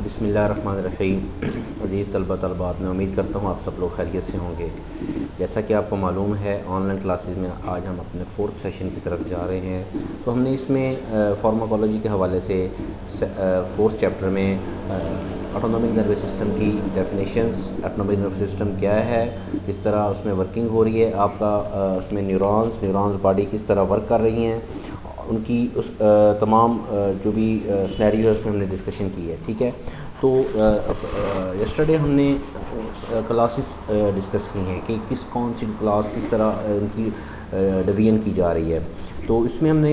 बिस्मिल्लाहिर्रहमानिर्रहीम। अज़ीज़ तलबा तलबात, मैं उम्मीद करता हूँ आप सब लोग खैरियत से होंगे। जैसा कि आपको मालूम है, ऑनलाइन क्लासेस में आज हम अपने 4th सेशन की तरफ जा रहे हैं। तो हमने इसमें फार्माकोलॉजी के हवाले से 4th चैप्टर में ऑटोनॉमिक नर्वस सिस्टम की डेफिनेशंस, ऑटोनॉमिक नर्वस सिस्टम क्या है, किस तरह उसमें वर्किंग हो रही है, आपका उसमें न्यूरॉन्स बॉडी किस तरह वर्क कर रही हैं, उनकी उस तमाम जो भी सिनेरियो है उसमें हमने डिस्कशन की है। ठीक है, तो यस्टरडे हमने क्लासेस डिस्कस की हैं कि कौन सी क्लास किस तरह उनकी डिवीजन की जा रही है। तो इसमें हमने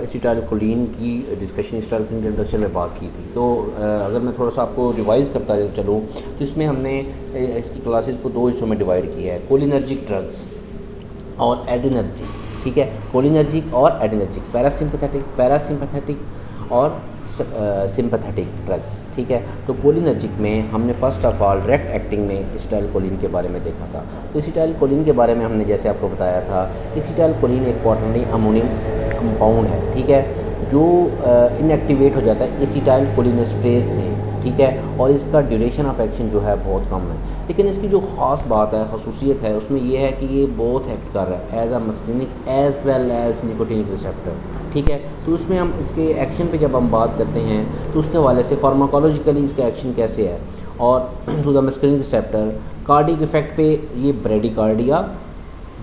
एसिटाइलकोलिन की डिस्कशन एसिटाइलकोलिन के इंट्रोडक्शन में बात की थी। तो अगर मैं थोड़ा सा आपको रिवाइज़ करता चलूँ तो इसमें हमने इसकी क्लासेस को 2 हिस्सों में डिवाइड किया है, कोलिनर्जिक ड्रग्स और एड्रिनर्जिक। ठीक है, कोलिनर्जिक और एड्रिनर्जिक, पैरासिम्पैथेटिक और सिंपैथेटिक ड्रग्स। ठीक है, तो कोलिनर्जिक में हमने first of all direct acting में एसिटाइलकोलिन के बारे में देखा था। तो एसिटाइलकोलिन के बारे में हमने जैसे आपको बताया था, एसिटाइलकोलिन एक क्वाटरनरी अमोनियम कंपाउंड है। ठीक है, जो इनएक्टिवेट हो जाता है एसिटाइलकोलिनेस्टेज से। ठीक है, और इसका ड्यूरेशन ऑफ एक्शन जो है बहुत कम है, लेकिन इसकी जो ख़ास बात है, खसूसियत है, उसमें यह है कि ये बोथ एक्ट कर रहा है as a muscarinic as well as nicotinic receptor. ठीक है, तो उसमें हम इसके एक्शन पे जब हम बात करते हैं तो उसके हवाले से फार्माकोलॉजिकली इसका एक्शन कैसे है, और to the muscarinic receptor cardiac effect पे ये bradycardia,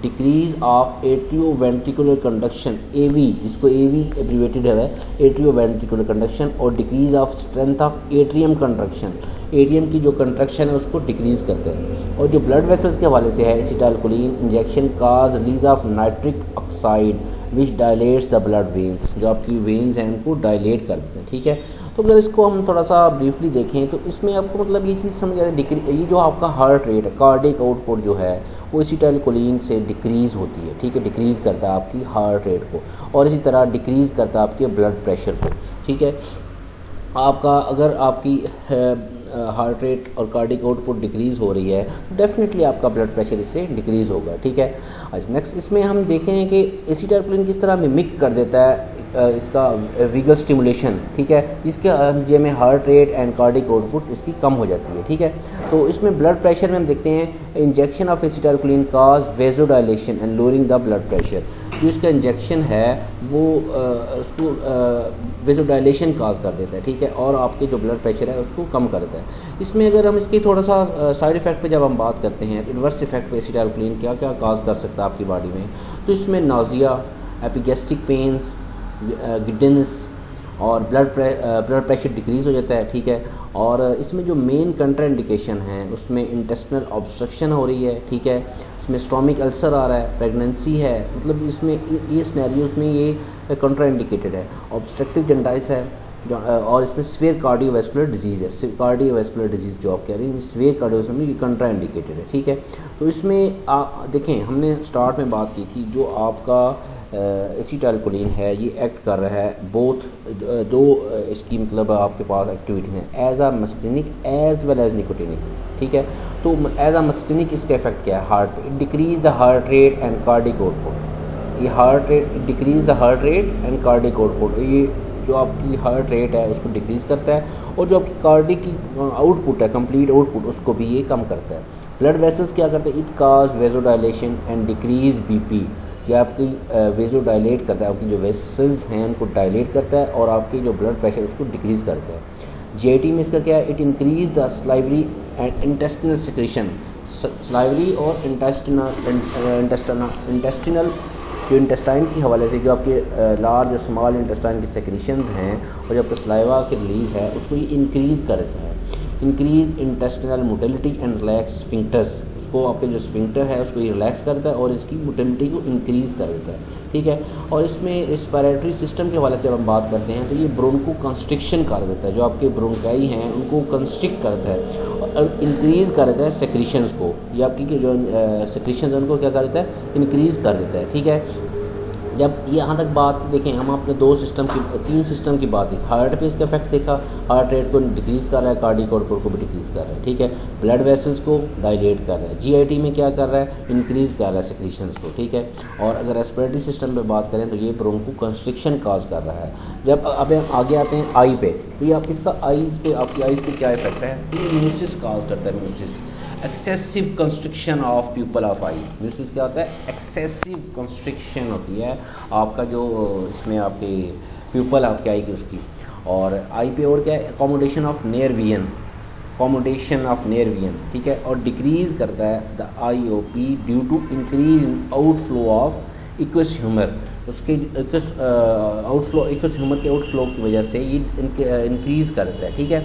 decrease of atrioventricular conduction AV, जिसको एवी एब्रीवेटेड है एट्रियोवेंट्रिकुलर कंडक्शन, और decrease of strength of atrium contraction, atrium की जो कंट्रक्शन है उसको डिक्रीज करते हैं। और जो ब्लड वेसल्स के हवाले से है, acetylcholine injection cause release of nitric oxide which dilates the blood veins, जो आपकी वेन्स हैं उनको डायलेट कर देते हैं। ठीक है, तो अगर इसको हम थोड़ा सा ब्रीफली देखें तो इसमें आपको मतलब ये चीज़ समझ आ रही है, ये जो आपका हार्ट रेट है, कार्डिक आउटपुट जो है वो एसिटाइलकोलिन से डिक्रीज़ होती है। ठीक है, डिक्रीज़ करता है आपकी हार्ट रेट को, और इसी तरह डिक्रीज़ करता है आपके ब्लड प्रेशर को। ठीक है, आपका अगर आपकी हार्ट रेट और कार्डिक आउटपुट डिक्रीज़ हो रही है तो डेफिनेटली आपका ब्लड प्रेशर इससे डिक्रीज़ होगा। ठीक है, अच्छा नेक्स्ट इसमें हम देखें कि एसिटाइलकोलिन किस तरह मिमिक कर देता है इसका विगल स्टिमुलेशन। ठीक है, जिसके नतीजे में heart rate and cardiac output इसकी कम हो जाती है। ठीक है, तो इसमें ब्लड प्रेशर में हम देखते हैं injection of acetylcholine cause vasodilation and lowering the blood pressure. जो इसका इंजेक्शन है वो उसको वेजोडाइलेशन काज कर देता है। ठीक है, और आपके जो ब्लड प्रेशर है उसको कम कर देता है। इसमें अगर हम इसकी थोड़ा सा साइड इफ़ेक्ट पे जब हम बात करते हैं, इन्वर्स इफेक्ट पे एसिटाइलकोलिन क्या क्या काज कर सकता है आपकी बॉडी में, तो इसमें नाजिया, एपिगैस्ट्रिक पेन्स, गिडनेस और ब्लड प्रेशर डिक्रीज़ हो जाता है। ठीक है, और इसमें जो मेन कंट्राइंडिकेशन है उसमें इंटेस्टिनल ऑब्स्ट्रक्शन हो रही है। ठीक है, इसमें स्टोमिक अल्सर आ रहा है, प्रेगनेंसी है, मतलब इसमें ये सिनेरियोज में ये कंट्राइंडिकेटेड है। ऑब्स्ट्रक्टिव जंडाइस है, और इसमें सीवियर कार्डियोवैस्कुलर डिजीज़ है। कार्डियोवैस्कुलर डिजीज़ जो आप कह रही हैं सीवियर कार्डियोवैस्कुलर में ये कंट्राइंडिकेटेड है। ठीक है, तो इसमें देखें हमने स्टार्ट में बात की थी, जो आपका एसिटाइलकोलिन है ये एक्ट कर रहा है बोथ दो इसकी मतलब आपके पास एक्टिविटी हैं, as a muscarinic as well as nicotinic. ठीक है, तो एज आ मस्कुलिनिक इसका इफेक्ट क्या है, heart decrease the heart rate and cardiac output. ये heart rate decrease the heart rate and cardiac output, ये जो आपकी हार्ट रेट है उसको डिक्रीज़ करता है, और जो आपकी कार्डिक की आउटपुट है, कंप्लीट आउटपुट, उसको भी ये कम करता है। ब्लड वेसल्स क्या करते हैं, it cause vasodilation and decrease BP, ये आपकी वेजोडाइलेट करता है, आपकी जो वेसल्स हैं उनको डायलेट करता है, और आपकी जो ब्लड प्रेशर उसको डिक्रीज़ करता है। जीआईटी में इसका क्या है, it increase the salivary and intestinal secretion, salivary और इंटेस्टिनल जो इंटेस्टाइन के हवाले से जो आपके लार्ज और स्मॉल इंटेस्टाइन की सेक्रेशंस हैं और जो आपका स्लाइवा की रिलीज़ है उसको ये इंक्रीज़ करता है। Increase intestinal motility and relax sphincters, उसको आपके जो स्फिंक्टर है उसको ये रिलैक्स करता है और इसकी मोटिलिटी को इंक्रीज़ कर देता है। ठीक है, और इसमें रेस्पिरेटरी सिस्टम के हवाले से जब हम बात करते हैं तो ये ब्रोंको कंस्ट्रिक्शन कर देता है, जो आपके ब्रोंकाई हैं उनको कंस्ट्रिक्ट करता है और इंक्रीज़ कर देता है सेक्रीशंस को, ये आपकी जो सेक्रीशंस हैं उनको क्या कर देता है, इंक्रीज़ कर देता है। ठीक है, जब ये यहाँ तक बात देखें, हम आपने तीन सिस्टम की बात की। हार्ट पे इसका इफेक्ट देखा, हार्ट रेट को डिक्रीज़ कर रहा है, कार्डियक आउटपुट को भी डिक्रीज़ कर रहा है, ठीक है। ब्लड वेसल्स को डायलेट कर रहा है, जीआईटी में क्या कर रहा है, इंक्रीज़ कर रहा है सेक्रीशंस को, ठीक है। और अगर रेस्पिरेटरी सिस्टम पे बात करें तो ये ब्रोंको कंस्ट्रिक्शन काज कर रहा है। जब अब आगे आते हैं आई पे, तो ये आप इसका आईज़ पे, आपकी आईज़ पे क्या इफेक्ट है, ये म्यूसिस काज करता है। Miosis excessive constriction of pupil of eye. Miosis क्या होता है, एक्सेसिव कंस्ट्रिक्शन होती है आपका जो इसमें आपके प्यूपल आपके आई की उसकी। और आई पे और क्या है, accommodation of near vision, accommodation of near vision, ठीक है। और डिक्रीज़ करता है the IOP due to increase in outflow of aqueous humour. उसके आउटफ्लो, इक्वस ह्यूमर के आउटफ्लो की वजह से ये इंक्रीज़ करता है, ठीक है।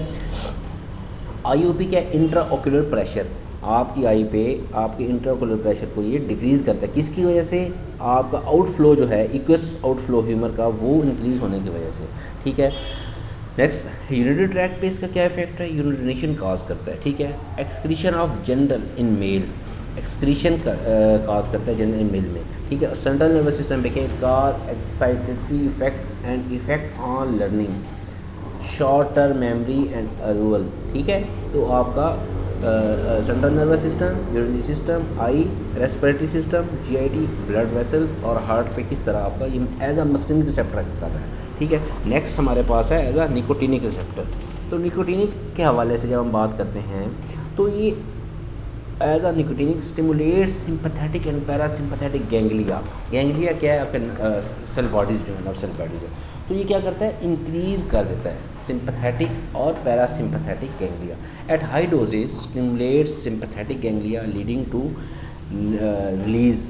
IOP क्या है, इंट्रा ऑक्यूलर प्रेशर, आपकी आई पे आपके इंट्राओकुलर प्रेशर को ये डिक्रीज़ करता है। किसकी वजह से, आपका आउटफ्लो जो है इक्वस आउटफ्लो ह्यूमर का, वो इंक्रीज़ होने की वजह से, ठीक है। नेक्स्ट, यूरिनरी ट्रैक्ट पे इसका क्या इफेक्ट है, यूरिनेशन काज करता है, ठीक है। एक्सक्रीशन ऑफ जेंडल इन मेल, एक्सक्रीशन काज करता है जेंडल इन मेल में, ठीक है। सेंट्रल नर्वस सिस्टम पे cause excitatory effect and effect on learning, short term memory and अरूवल, ठीक है। तो आपका central nervous system, urinary system, eye, respiratory system, GIT, blood vessels और हार्ट पे किस तरह आपका ये as a muscarinic receptor act कर रहा है, ठीक है। नेक्स्ट हमारे पास है एज अ निकोटिनिक रिसेप्टर। तो निकोटिनिक के हवाले से जब हम बात करते हैं तो ये as a nicotinic stimulates sympathetic and parasympathetic ganglia. Ganglia क्या है, आपके सेल बॉडीज जो है, नर्व सेल बॉडीज है, तो ये क्या करता है, इंक्रीज़ कर देता है सिंपैथेटिक और parasympathetic ganglia. At high dosages stimulates sympathetic ganglia leading to release,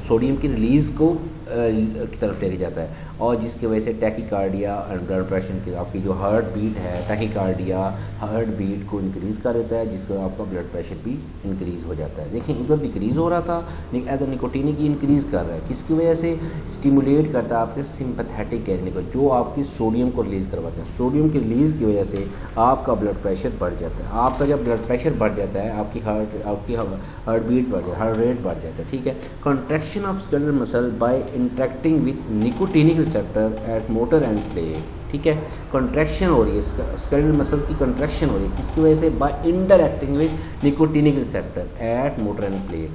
sodium की रिलीज़ को की तरफ लेके जाता है, और जिसकी वजह से टैकीकार्डिया एंड ब्लड प्रेशर की आपकी जो हार्ट बीट है, टैकीकार्डिया हार्ट बीट को इंक्रीज़ कर देता है, जिसको आपका ब्लड प्रेशर भी इंक्रीज़ हो जाता है। देखिए उधर डिक्रीज़ हो रहा था, एज अ निकोटिनिक की इंक्रीज़ कर रहा है, किसकी वजह से, स्टिमुलेट करता है आपके सिंपैथेटिक गैंग्लिया को, जो आपकी सोडियम को रिलीज़ करवाते हैं। सोडियम की रिलीज़ की वजह से आपका ब्लड प्रेशर बढ़ जाता है। आपका जब ब्लड प्रेशर बढ़ जाता है, आपकी हार्ट बीट बढ़ जाती है, हार्ट रेट बढ़ जाता है, ठीक है। Contraction of skeletal muscle by interacting with nicotinic receptor at motor end plate, ठीक है। कॉन्ट्रैक्शन हो रही है, स्केलेटल मसल्स की कॉन्ट्रैक्शन हो रही है, किसकी वजह से, by interacting with nicotinic receptor at motor end plate.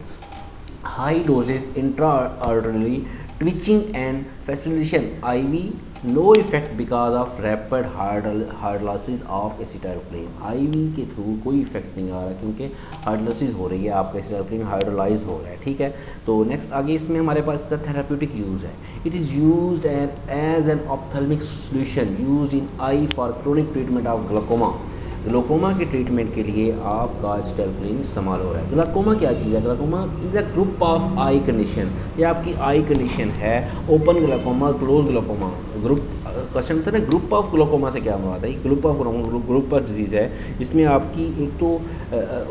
High dosages intra artery twitching and facilitation, IV no effect because of rapid hydrolysis of acetylcholine. IV के थ्रू कोई effect नहीं आ रहा क्योंकि हार्ड लॉसेज हो रही है, आपका एसिटाइलकोलिन हाइड्रोलाइज हो रहा है, ठीक है। तो नेक्स्ट आगे इसमें हमारे पास इसका थेराप्यूटिक यूज़ है। It is used as an ophthalmic solution used in eye for chronic treatment of glaucoma. Glaucoma के ट्रीटमेंट के लिए आपका एसिटाइलकोलिन इस्तेमाल हो रहा है। ग्लाकोमा क्या चीज़ है, glaucoma is a group of I condition, ये आपकी आई कंडीशन है, open glaucoma, close glaucoma. Group question था ना, ग्रुप ऑफ ग्लाकोमा से क्या बात है, ग्रुप ऑफ डिजीज़ है, इसमें आपकी एक तो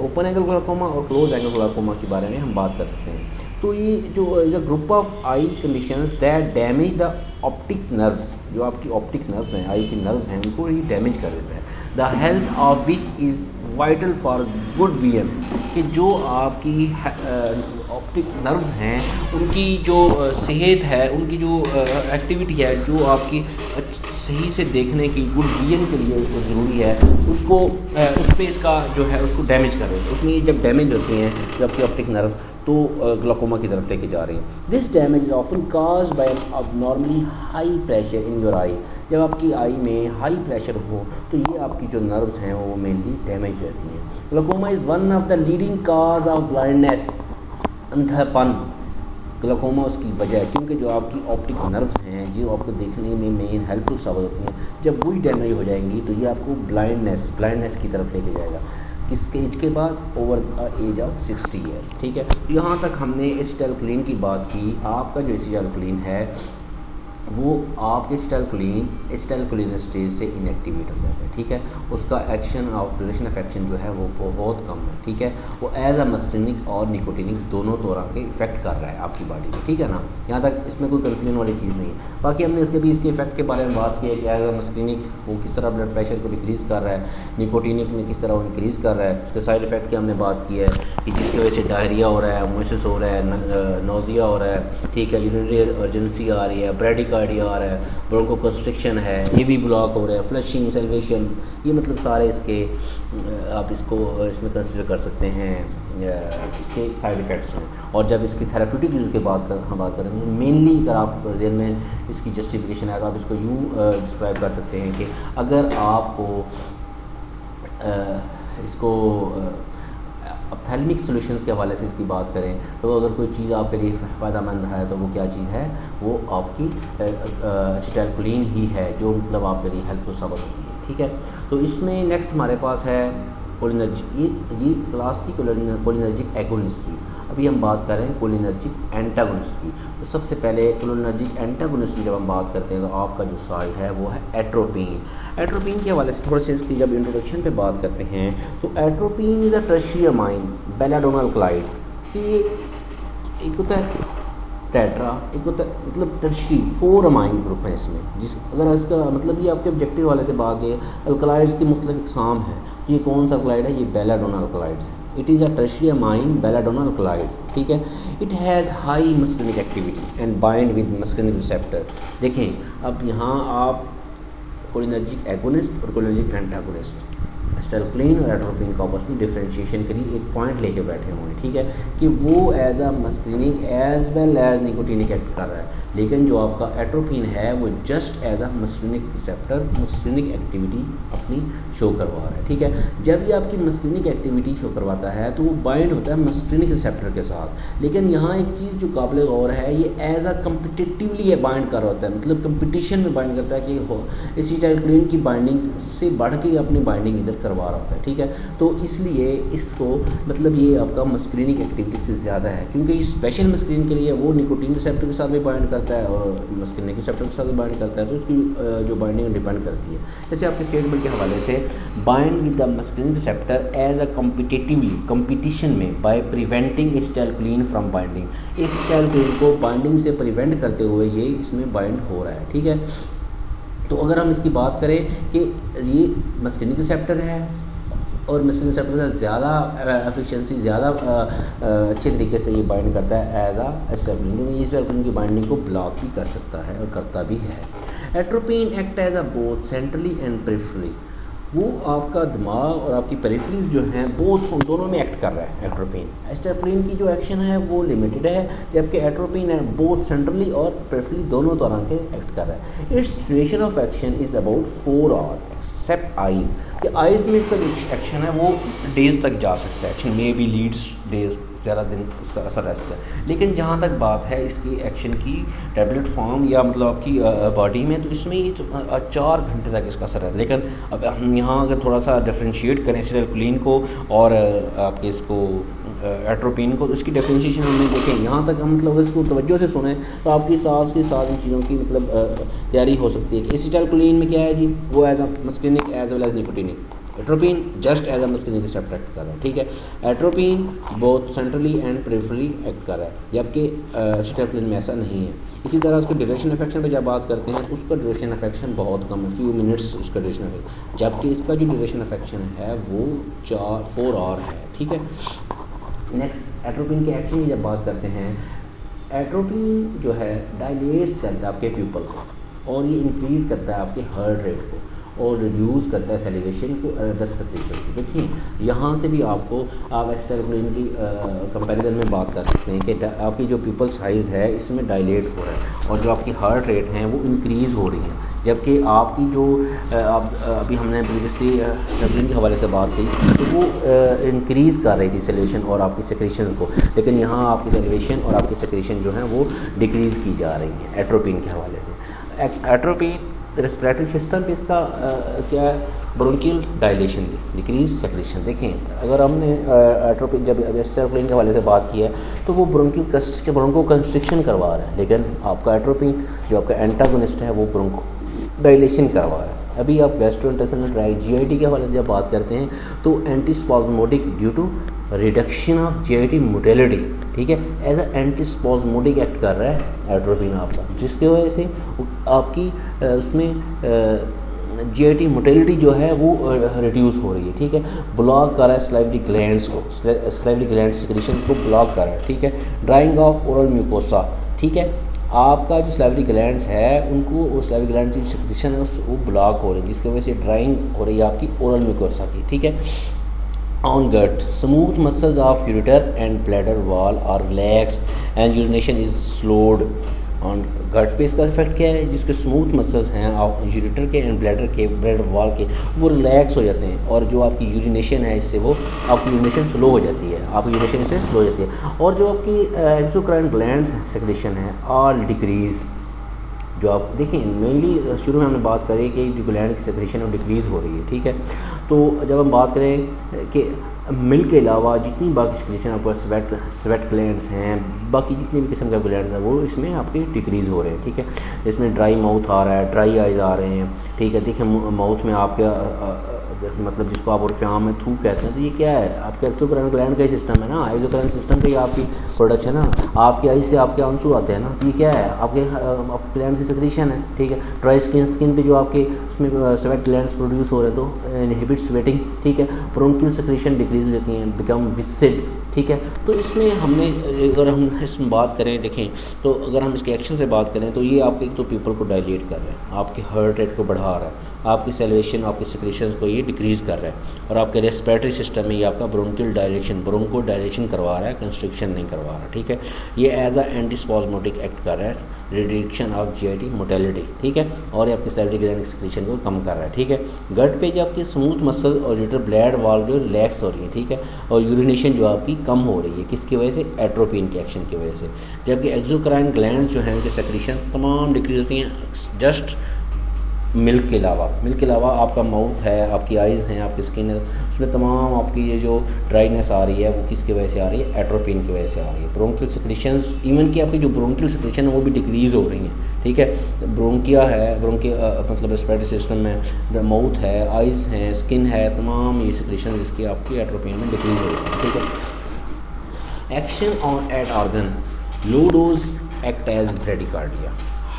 ओपन एंगल ग्लाकोमा और क्लोज एंगल ग्लाकोमा के बारे में हम बात कर सकते हैं। तो ये जो is a group of I conditions that damage the optic nerves, जो आपकी ऑप्टिक नर्व्स हैं, आई के नर्व्स हैं, उनको ये डैमेज कर देता है। The health of which is vital for good vision, कि जो आपकी ऑप्टिक नर्व्स हैं उनकी जो सेहत है, उनकी जो एक्टिविटी है, जो आपकी सही से देखने की गुड विजन के लिए ज़रूरी है, उसको उस पर इसका जो है उसको डैमेज कर रहे हैं। उसमें जब डैमेज होते हैं जब आपकी ऑप्टिक नर्व, तो ग्लाकोमा की तरफ लेके जा रही हैं। This damage is often cause by abnormally high pressure in your eye. जब आपकी आई में हाई प्रेशर हो तो ये आपकी जो नर्व्स हैं वो मेनली डैमेज रहती हैं। Glaucoma is one of the leading cause of blindness, अंधापन। ग्लाकोमा उसकी वजह है क्योंकि जो आपकी ऑप्टिक नर्व्स हैं जो आपको देखने में मेन हेल्पफुल साबित होती हैं, जब वही डैमेज हो जाएंगी तो ये आपको ब्लाइंडनेस की तरफ लेके जाएगा। किसके एज के बाद, ओवर एज ऑफ 60 ईयर, ठीक है। यहाँ तक हमने एसिटाइलकोलिन की बात की। आपका जो एसिटाइलकोलिन है वो आपके एसिटाइलकोलिन स्टेज से इनएक्टिवेट हो जाता है, ठीक है। उसका एक्शन और ड्यूरेशन ऑफ एक्शन जो है वो बहुत कम है, ठीक है। वो एज अ मस्टिनिक और निकोटिनिक दोनों तरह के इफेक्ट कर रहा है आपकी बॉडी में, ठीक है ना। यहाँ तक इसमें कोई कंफ्यूजन वाली चीज़ नहीं है। बाकी हमने इसके इफेक्ट के बारे में बात की है कि एज अ मस्टिनिक वो किस तरह ब्लड प्रेशर को डिक्रीज़ कर रहा है, निकोटिनिक में किस तरह वो इंक्रीज़ कर रहा है। उसके साइड इफेक्ट की हमने बात की है कि जिसकी वजह से डायरिया हो रहा है, मोसिस हो रहा है, नोजिया हो रहा है, ठीक है, यूरिनरी अर्जेंसी आ रही है, ब्रेडिकार्डिया आ रहा है, ब्रोंको कंस्ट्रिक्शन है, ईवी ब्लॉक हो रहा है, फ्लशिंग, सेल्वेशन, ये मतलब सारे इसके आप इसको इसमें कंसिडर कर सकते हैं, इसके साइड इफ़ेक्ट्स हैं। और जब इसकी थेराप्यूटिक यूज़ की हम बात करेंगे, मेनली अगर आप जेल में इसकी जस्टिफिकेशन है, तो आप इसको यूँ डिस्क्राइब कर सकते हैं कि अगर आपको इसको ऑप्थेल्मिक सॉल्यूशंस के हवाले से इसकी बात करें, तो अगर कोई चीज़ आपके लिए फ़ायदेमंद है तो वो क्या चीज़ है, वो आपकी एसिटाइलकोलिन ही है, जो मतलब आपके लिए हेल्पफुल साबित होती है, ठीक है। तो इसमें नेक्स्ट हमारे पास है कोलिनर्जिक। ये क्लास थी कोलिनर्जिक एगोनिस्ट की। अभी हम बात कर रहे हैं कोलिनर्जिक एंटागोनिस्ट की। तो सबसे पहले कोलिनर्जिक एंटागोनिस्ट की जब हम बात करते हैं तो आपका जो साइड है वो है एट्रोपिन। एट्रोपिन के हवाले से थोड़ा सा इसकी जब इंट्रोडक्शन पे बात करते हैं तो atropine is a tertiary amine belladonna alkaloid. ये एक होता है टेट्रा, एक होता है मतलब टर्शियरी 4 अमाइन ग्रुप है इसमें। जिस अगर इसका मतलब ये आपके ऑब्जेक्टिव वाले से बात है, अल्कलाइड्स की मुख्तलिफ इकसाम है। ये कौन सा क्लाइड है, ये बेलाडोनल क्लाइड्स है। It is a tertiary amine belladonna alkaloid, ठीक है। It has high muscarinic activity and bind with muscarinic receptor. देखें अब यहाँ आप कोलिनर्जिक एगोनिस्ट और कोलिनर्जिक एंटागोनिस्ट एसिटाइलकोलिन और एट्रोपिन का आपस में डिफरेंशिएशन के लिए एक पॉइंट लेके बैठे हुए हैं, ठीक है, कि वो as a muscarinic as well as nicotinic act कर रहा है। लेकिन जो आपका एट्रोपिन है वो just as a muscarinic receptor muscarinic activity अपनी शो करवा रहा है, ठीक है। जब ये आपकी मस्कुलिनिक एक्टिविटी शो करवाता है तो वो बाइंड होता है मस्कुलिनिक रिसेप्टर के साथ। लेकिन यहाँ एक चीज़ जो काबिल गौर है, ये एज अ कम्पिटिटिवली ये बाइंड कर रहा होता है, मतलब कंपटीशन में बाइंड करता है कि एसिटाइलकोलिन की बाइंडिंग से बढ़ के अपनी बाइंडिंग इधर करवा रहा होता है, ठीक है। तो इसलिए इसको मतलब ये आपका मस्कुलिनिक एक्टिविटी से ज़्यादा है, क्योंकि स्पेशल मस्कुलिन के लिए वो निकोटिन रिसेप्टर के साथ भी बाइंड करता है और मस्कुलिनिक रिसेप्टर के साथ भी बाइंड करता है। तो उसकी जो बाइंडिंग डिपेंड करती है। जैसे आपके स्टेटमेंट के हवाले से bind with the muscarinic receptor as a competitively competition में by preventing acetylcholine from binding. Acetylcholine को बाइंडिंग से प्रिवेंट करते हुए ये इसमें बाइंड हो रहा है, ठीक है। तो अगर हम इसकी बात करें कि ये मस्कुलिनिक रिसेप्टर है और मस्कुलिनिक रिसेप्टर से ज़्यादा एफिशिएंसी ज़्यादा अच्छे तरीके से ये बाइंड करता है एज अ एसिटाइलकोलिन। ये एसिटाइलकोलिन की बाइंडिंग को ब्लॉक भी कर सकता है और करता भी है। Atropine act as a both centrally and peripherally. वो आपका दिमाग और आपकी पेरिफेरीज जो हैं बोथ उन दोनों में एक्ट कर रहा है एट्रोपिन। एसिटाइलकोलिन की जो एक्शन है वो लिमिटेड है, जबकि एट्रोपिन है बोथ सेंट्रली और पेरिफेरली दोनों तरह के एक्ट कर रहा है। Its duration of action is about 4 hours except eyes. कि आइज़ में इसका जो एक्शन है वो डेज़ तक जा सकता है, action may be leads days, ज़्यादा दिन इसका असर रहता है। लेकिन जहाँ तक बात है इसकी एक्शन की टैबलेट फॉर्म या मतलब आपकी बॉडी में, तो इसमें ये 4 घंटे तक इसका असर है। लेकिन अब हम यहाँ अगर थोड़ा सा डिफ्रेंशिएट करें एसिटाइलकोलिन को और आपके इसको एट्रोपिन को, तो इसकी डिफ्रेंशिएशन हमने देखें यहाँ तक हम मतलब इसको तवज्जो से सुने तो आपकी सांस के साथ इन चीज़ों की मतलब तैयारी हो सकती है कि एसिटाइलकोलिन में क्या है जी, वो as a muscarinic as well as nicotinic. Atropine just as a muscarinic receptor act कर रहा है, ठीक है। Atropine both centrally and peripherally act कर रहा है, जबकि एसिटाइलकोलिन में ऐसा नहीं है। इसी तरह उसके ड्यूरेशन अफेक्शन पे जब बात करते हैं तो उसका ड्यूरेशन अफेक्शन बहुत कम है, फ्यू मिनट्स उसका ड्यूरेशन अफेक्शन, जबकि इसका जो ड्यूरेशन अफेक्शन है वो 4 आवर है, ठीक है। नेक्स्ट एट्रोपिन के एक्शन की जब बात करते हैं, एट्रोपिन जो है डायलेट्स करता है आपके प्यूपल को और ये इंक्रीज़ करता है आपके हार्ट रेट को और रिड्यूस करता है सैलिवेशन को और अदर सेक्रेशन को। देखिए यहाँ से भी आपको आप एसिटाइलकोलिन की कंपैरिजन में बात कर सकते हैं कि आपकी जो प्यूपल साइज़ है इसमें डायलेट हो रहा है और जो आपकी हार्ट रेट हैं वो इंक्रीज़ हो रही है, जबकि आपकी जो अभी हमने प्रीवियसली एसिटाइलकोलिन के हवाले से बात की तो वो इंक्रीज़ कर रही थी सैलिवेशन और आपकी सेक्रेशन को, लेकिन यहाँ आपकी सैलिवेशन और आपकी सेक्रेशन जो है वो डिक्रीज़ की जा रही है एट्रोपिन के हवाले से। एट्रोपिन रेस्पिरेटरी सिस्टम पे इसका क्या ब्रोंकियल डायलेशन, डिक्रीज सेक्रेशन। देखें अगर हमने एट्रोपिन जब एसिटाइलकोलाइन के हवाले से बात की है तो वो ब्रोंको कंस्ट्रिक्शन करवा रहा है, लेकिन आपका एट्रोपिन जो आपका एंटागोनिस्ट है वो ब्रोंको डायलेशन करवा रहा है। अभी आप गैस्ट्रोइंटेस्टाइनल ट्रैक्ट GIT के हवाले से जब बात करते हैं तो antispasmodic due to reduction of GIT motility, ठीक है, एज अ एंटीस्पाज्मोडिक एक्ट कर रहा है एट्रोपिन आपका, जिसकी वजह से आपकी उसमें GIT मोटेलिटी जो है वो रिड्यूस हो रही है, ठीक है, ब्लॉक कर रहा है स्लाइवरी ग्लैंड्स को, स्लाइवरी ग्लैंड सिक्रीशन को ब्लॉक कर रहा है, ठीक है, ड्राइंग ऑफ ओरल म्यूकोसा, ठीक है, आपका जो स्लाइवरी ग्लैंड्स है उनको वो स्लाइवरी ग्लैंड्स की सिक्रीशन है वो ब्लॉक हो रही है, जिसकी वजह से ड्राइंग हो रही है आपकी ओरल म्यूकोसा की, ठीक है। On gut smooth muscles of ureter and bladder wall are relaxed and urination is slowed. On gut पे इसका इफेक्ट क्या है, जिसके स्मूथ मसल्स हैं आप यूरेटर के एंड ब्लैडर के ब्लैडर वॉल के वो रिलैक्स हो जाते हैं, और जो आपकी यूरिनेशन है इससे वो आपकी यूरिनेशन स्लो हो जाती है, आपकी यूरिनेशन इससे स्लो हो जाती है, और जो आपकी एक्सोक्राइन ग्लैंड्स सेक्रेशन है ऑल डिक्रीज। जो आप देखें मेनली शुरू में हमने बात करी कि जो ग्लैंड की सेक्रेशन है वो डिक्रीज़ हो रही है, ठीक है। तो जब हम बात करें कि मिल्क के अलावा जितनी बाकी सेक्रेशन आपको स्वेट ग्लैंड्स हैं, बाकी जितनी भी किस्म के ग्लैंड्स हैं वो इसमें आपके डिक्रीज़ हो रहे हैं, ठीक है। इसमें ड्राई माउथ आ रहा है, ड्राई आइज़ आ रहे हैं, ठीक है। देखिए माउथ में आपके मतलब जिसको आप उर्फ़ में थूक कहते हैं, तो ये क्या है, आपके एक्सोक्राइन ग्लैंड का ही सिस्टम है ना, एक्सोक्राइन सिस्टम का ही आपकी प्रोडक्ट है ना, आपकी आई से आपके आंसू आते हैं ना, तो ये क्या है, आपके ग्लैंड से सेक्रेशन है, ठीक है। ड्राई स्किन पे जो आपके उसमें स्वेट ग्लैंड्स प्रोड्यूस हो रहे हैं तो इनहिबिट स्वेटिंग, ठीक है, ब्रोंकियल सेक्रेशन डिक्रीज लेती हैं, बिकम विसिड, ठीक है। तो इसमें हमने अगर हम इसमें बात करें, देखें तो अगर हम इसके एक्शन से बात करें तो ये आपके एक तो पीपल को डायलेट कर रहे हैं, आपके हार्ट रेट को बढ़ा रहा है, आपकी सेलिब्रेशन आपके सिक्रेशन को ये डिक्रीज़ कर रहा है, और आपके रेस्पिरेटरी सिस्टम में ये आपका ब्रोंकियल डायलेशन ब्रोंको डायलेशन करवा रहा है, कंस्ट्रिक्शन नहीं करवा रहा, ठीक है। ये एज अ एंटीस्पाज्मोटिक एक्ट कर रहा है, रिडक्शन ऑफ GIT मोटेलिटी, ठीक है, और ये आपके स्लाइवरी ग्लैंड सिक्रेशन को कम कर रहा है, ठीक है। गट पे जो आपकी स्मूथ मसल और यूरेटर ब्लैड वॉल जो रिलैक्स हो रही है, ठीक है, और यूरिनेशन जो आपकी कम हो रही है, किसकी वजह से, एट्रोपिन के एक्शन की वजह से। जबकि एक्सोक्राइन ग्लैंड जो है उनके सेक्रेशन तमाम डिक्रीज होती हैं, जस्ट मिल्क के अलावा आपका माउथ है, आपकी आइज़ हैं, आपकी स्किन है, उसमें तमाम आपकी ये जो ड्राइनेस आ रही है वो किसकी वजह से आ रही है, एट्रोपिन की वजह से आ रही है। ब्रोंकियल सेक्रेशंस इवन कि आपकी जो ब्रोंकियल सेक्रेशन है वो भी डिक्रीज़ हो रही हैं, ठीक है। ब्रोंकिया है, मतलब रेस्पिरेटरी सिस्टम में माउथ है, आइज़ हैं, स्किन है, तमाम ये सेक्रेशन इसकी आपकी एट्रोपिन में डिक्रीज़ हो रही है, ठीक है। Action on at organ, low dose act as bradycardia,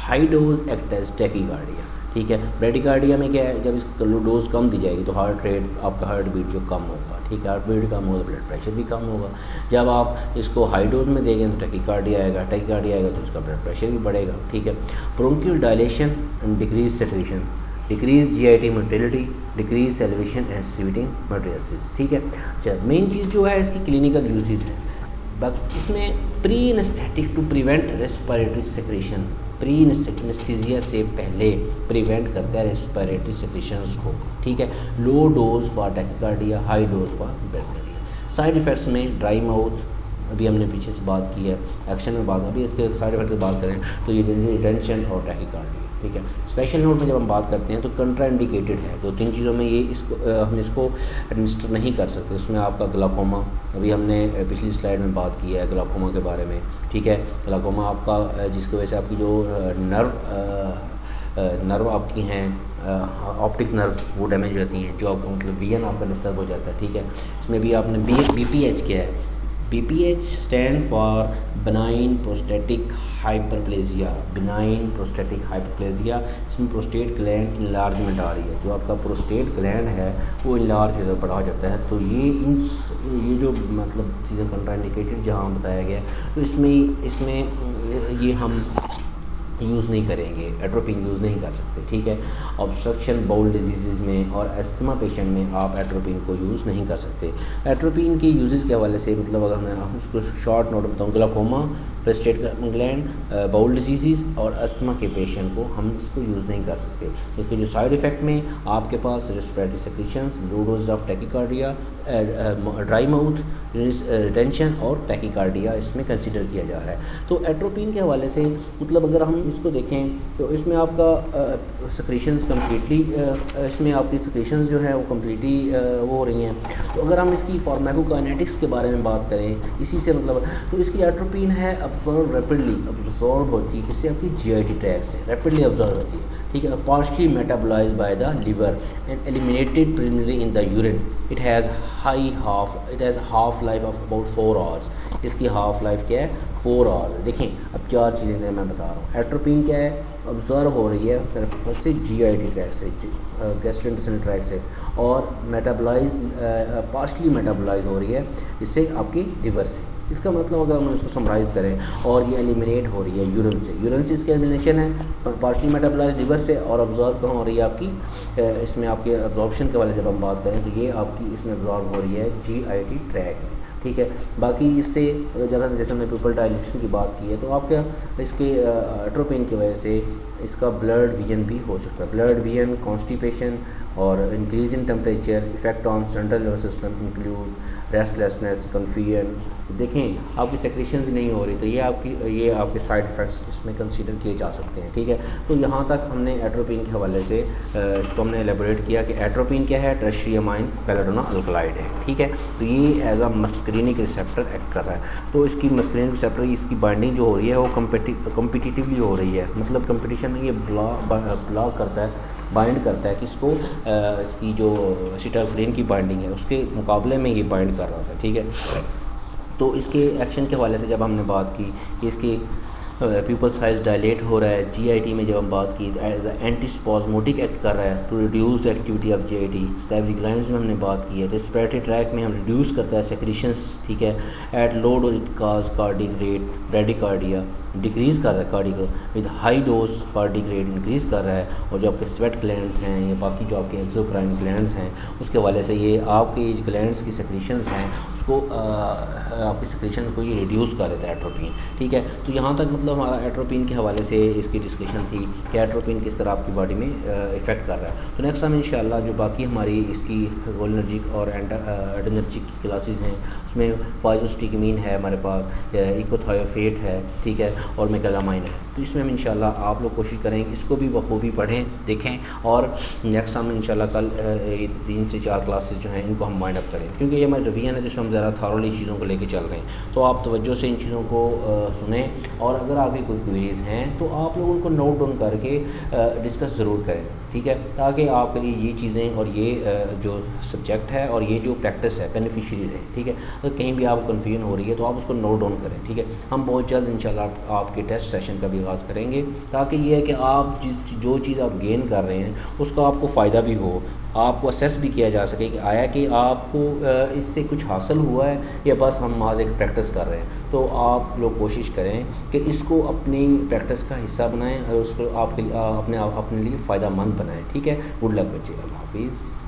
high dose act as tachycardia, ठीक है। ब्रेडिकार्डिया में क्या है, जब इसको डोज कम दी जाएगी तो हार्ट रेट आपका हार्ट बीट जो कम होगा, ठीक है, हार्ट बीट कम होगा, ब्लड प्रेशर भी कम होगा। जब आप इसको हाई डोज में देंगे तो टैकीकार्डिया आएगा तो उसका ब्लड प्रेशर भी बढ़ेगा, ठीक है। Bronchial dilation and decrease secretion, decrease GIT motility, decrease salivation and sweating मटेरियसिस, ठीक है। अच्छा, मेन चीज़ जो है इसकी क्लिनिकल यूजेज है, इसमें pre anaesthetic to prevent respiratory secretion, pre anaesthesia से पहले प्रिवेंट करता है रेस्पिरेटरी सेक्रेशंस को, ठीक है। Low dose for tachycardia, high dose for bradycardia. Side effects में ड्राई माउथ, अभी हमने पीछे से बात की है, एक्शन में बात, अभी इसके साइड इफेक्ट की बात करें तो ये रिटेंशन और टैकीकार्डिया, ठीक है। स्पेशल नोट में जब हम बात करते हैं तो कंट्राइंडिकेटेड है, तो 3 चीज़ों में ये हम इसको एडमिनिस्टर नहीं कर सकते। उसमें आपका ग्लाकोमा, अभी हमने पिछली स्लाइड में बात की है ग्लाकोमा के बारे में, ठीक है। ग्लाकोमा आपका जिसकी वजह से आपकी जो नर्व आपकी हैं, ऑप्टिक नर्व्स वो डैमेज रहती हैं, जो आपका मतलब विजन आपका डिस्टर्ब हो जाता है, ठीक है। इसमें भी आपने BPH किया है, BPH stand for benign prostatic hyperplasia, benign prostatic hyperplasia. इसमें प्रोस्टेट ग्लैंड इनलार्जमेंट आ रही है, जो आपका प्रोस्टेट ग्लैंड है वो इनलार्ज बढ़ा जाता है। तो ये जो मतलब चीज़ें कंट्राइंडिकेटेड जहाँ बताया गया, तो इसमें ये हम यूज़ नहीं करेंगे, एट्रोपिन यूज़ नहीं कर सकते, ठीक है। ऑब्स्ट्रक्शन बाउल डिजीज़ में और अस्थमा पेशेंट में आप एट्रोपिन को यूज़ नहीं कर सकते। एट्रोपिन की यूजेस के हवाले से मतलब अगर मैं उसको शॉर्ट नोट बताऊँ, glaucoma, prostate gland, bowl disease और अस्थमा के पेशेंट को हम इसको यूज़ नहीं कर सकते। इसके जो साइड इफ़ेक्ट में आपके पास respiratory secretions, low dose of tachycardia, dry mouth, retention और टैकीकार्डिया इसमें कंसीडर किया जा रहा है। तो एट्रोपिन के हवाले से मतलब अगर हम इसको देखें तो इसमें आपका सेक्रीशंस कम्प्लीटली इसमें आपकी सेक्रीशंस जो है वो कम्प्लीटली वो हो रही हैं। तो अगर हम इसकी फार्माकोकाइनेटिक्स के बारे में बात करें इसी से मतलब, तो इसकी एट्रोपिन है अब्जॉर्ब रैपिडली अब्जॉर्ब होती है, इससे आपकी GIT ट्रैक से रैपिडली अब्जॉर्ब होती है, ठीक है, partially metabolise by the liver and eliminated preliminary in the urine. It has half life of about 4 hours. इसकी हाफ लाइफ क्या है? 4 आवर्स। देखें अब 4 चीज़ें मैं बता रहा हूँ। एट्रोपिन क्या है? ऑब्जर्व हो रही है फर्स्ट से GIT ट्रैक से, गैस्ट्रोइंटेस्टाइनल ट्रैक से, और मेटाबोलाइज पार्शली मेटाबोलाइज हो रही है इससे आपकी लिवर से। इसका मतलब अगर हम इसको समराइज़ करें, और ये एलिमिनेट हो रही है यूरिन से इसकी एलिमिनेशन है पार्शली मेटाबोलाइज लिवर से, और ऑब्जर्व कहाँ हो रही है आपकी इसमें आपके अब्जॉर्प्शन के वाले जब हम बात करें तो ये आपकी इसमें अब्जॉर्ब हो रही है GIT ट्रैक में, ठीक है। बाकी इससे जगह जैसे हमने पिपल डायलेशन की बात की है तो आपके इसके एट्रोपिन की वजह से इसका ब्लड विजन भी हो सकता है। ब्लड विजन, कॉन्स्टिपेशन और increase in temperature, effect on central nervous system include restlessness, confusion. देखें आपकी सेक्रेशंस नहीं हो रही तो ये आपके साइड इफ़ेक्ट्स इसमें कंसीडर किए जा सकते हैं, ठीक है। तो यहाँ तक हमने एट्रोपिन के हवाले से इसको हमने एलेबोरेट किया कि एट्रोपिन क्या है? टर्शियरी अमाइन पेलाडोना अल्कलाइड है, ठीक है। तो ये एज अ मस्करीनिक रिसेप्टर एक्ट कर रहा है। तो इसकी मस्करीनिक रिसेप्टर इसकी बाइंडिंग जो हो रही है वो कम्पिटिटिवली हो रही है, मतलब कंपटीशन में ये ब्लॉक करता है, बाइंड करता है किसको? इसकी जो एसिटाइलकोलिन की बाइंडिंग है उसके मुकाबले में ये बाइंड कर रहा था, ठीक है। तो इसके एक्शन के हवाले से जब हमने बात की कि इसकी प्यूपल साइज डायलेट हो रहा है, GIT में जब हम बात की एज एंटी स्पॉज्मोटिक एक्ट कर रहा है to reduce the activity of GIT। Salivary glands में हमने बात की है तो रेस्पिरेटरी ट्रैक में हम रिड्यूस करता है सेक्रीशंस, ठीक है। At low dose it cause cardiac rate bradycardia, decrease कर रहा है cardiac with high dose cardiac rate increase कर रहा है। और जो आपके स्वेट ग्लैंड्स हैं या बाकी जो आपके एक्सोक्राइन ग्लैंड्स हैं उसके हवाले से ये आपके ग्लैंड्स की सेक्रीशंस हैं उसको आपकी सेक्रीशंस को ये रिड्यूस कर देता है एट्रोपिन, ठीक है। तो यहाँ तक मतलब हमारा एट्रोपिन के हवाले से इसकी डिस्कशन थी कि एट्रोपिन किस तरह आपकी बॉडी में इफ़ेक्ट कर रहा है। तो नेक्स्ट टाइम इंशाल्लाह जो बाकी हमारी इसकी कोलिनर्जिक और एडर्जिक की क्लासेस हैं उसमें फाइजोस्टिकमीन है हमारे पास, इकोथायोफेट है, ठीक है, और मेगालामाइन है। तो इसमें हम इंशाल्लाह आप लोग कोशिश करें इसको भी बखूबी पढ़ें, देखें, और नेक्स्ट टाइम इंशाल्लाह कल 3 से 4 क्लासेस जो हैं इनको हम माइंड अप करें, क्योंकि ये हमारी रिवीजन है जिसमें हम ज़रा थॉरली चीज़ों को लेके चल रहे हैं। तो आप तवज्जो से इन चीज़ों को सुने, और अगर आपकी कोई क्वेरीज़ हैं तो आप लोग उनको नोट डाउन करके डिस्कस ज़रूर करें, ठीक है, ताकि आपके लिए ये चीज़ें और ये जो सब्जेक्ट है और ये जो प्रैक्टिस है बेनिफिशियरी रहे, ठीक है। अगर कहीं भी आपको कन्फ्यूजन हो रही है तो आप उसको नोट डाउन करें, ठीक है। हम बहुत जल्द इंशाल्लाह आपके टेस्ट सेशन का भी आगाज़ करेंगे, ताकि ये है कि आप जो चीज़ आप गेन कर रहे हैं उसका आपको फ़ायदा भी हो, आपको असेस भी किया जा सके कि आया कि आपको इससे कुछ हासिल हुआ है या बस हम आज एक प्रैक्टिस कर रहे हैं। तो आप लोग कोशिश करें कि इसको अपनी प्रैक्टिस का हिस्सा बनाएं और उसको अपने लिए फ़ायदा मंद बनाएं, ठीक है। गुड लक बच्चे, अल्लाह हाफिज़।